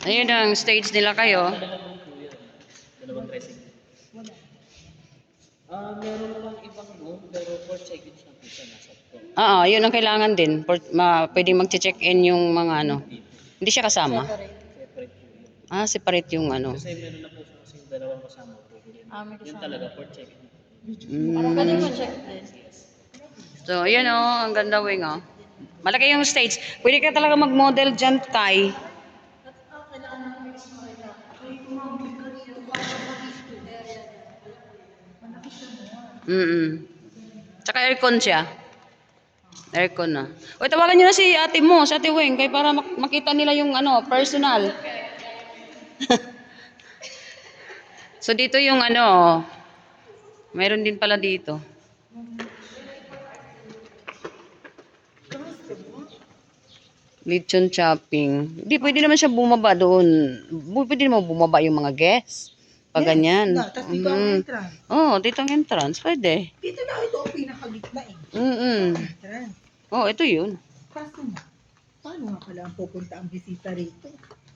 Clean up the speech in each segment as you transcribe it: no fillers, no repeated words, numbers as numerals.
Ayun ang stage nila kayo. Dalawang dressing. Wala. Meron lang ibang room, pero for check-in siya isa nasa to. Oo, yun ang kailangan din. Pwedeng mag-check-in yung mga ano. Hindi siya kasama. Separate po yun. Separate yung ano. Kasi meron na po siya kasi dalawang kasama po. Yun talaga for check-in. Parang pwede Mm. ma-check din. So, ayan ang ganda wing Malaki yung stage. Pwede ka talaga mag-model dyan, Kai. Tsaka aircon siya. Aircon na. O, tawagan nyo na si ate mo, si ate Weng, kaya para makita nila yung ano, personal. So, dito yung ano, mayroon din pala dito. Lechon chopping. Hindi, pwede naman siya bumaba doon. Pwede naman bumaba yung mga guests. Pag ganyan. Tapos dito ang entrance. Dito ang entrance. Pwede. Dito na ito ang pinakagitna eh. Entrance. Ito yun. Kaso na, paano nga pala ang pupunta ang bisita rito?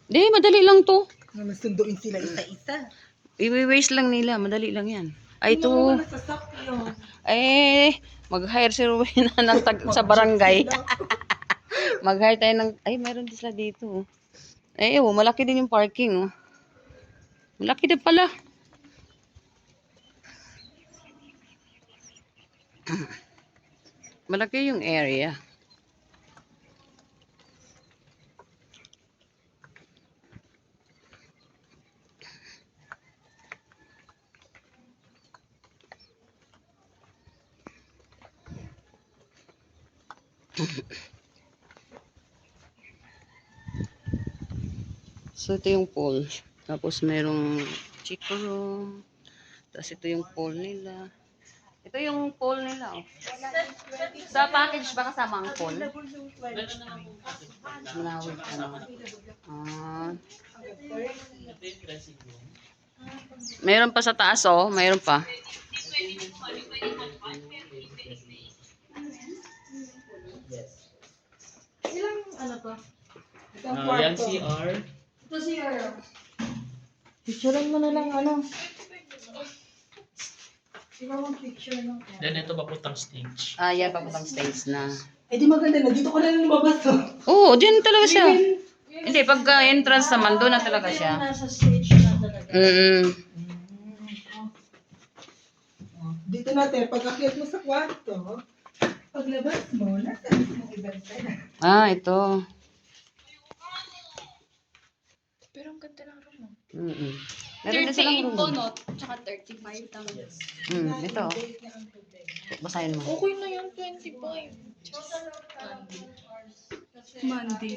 Hindi, madali lang to. Na masunduin sila isa-isa. I-waste lang nila. Madali lang yan. Ay, ito. Mga nasasakyan. Mag-hire si Rowena ng sa barangay. Mag-hire tayo ng... Ay, meron din sila dito. Malaki din yung parking. Malaki din pala. Malaki yung area. So, ito yung pool. Tapos, merong chico room. Tapos, ito yung pool nila. Ito yung pool nila. Sa package ba kasama ang pool? Manawid Meron pa sa taas, Mayroon pa. Ilang ano to? Yan CR. Ito siya. Picturean mo na lang ano. Ikaw ang picture ng Then ito papuntang stage. Yan, papuntang stage na. di maganda na. Dito ko na lang lumabas Diyan talaga siya. Hindi, pag entrance naman, doon na talaga siya. Nasa stage na talaga. Dito natin, pag akyat mo sa kwarto, paglabas mo, nasa mismong event ka na. Ito. Pero ang ganda ng room mo. Meron din silang 38 room. po, no? Tsaka 35 tama. Ito. Basahin mo. Okay na yan, 25. Monday.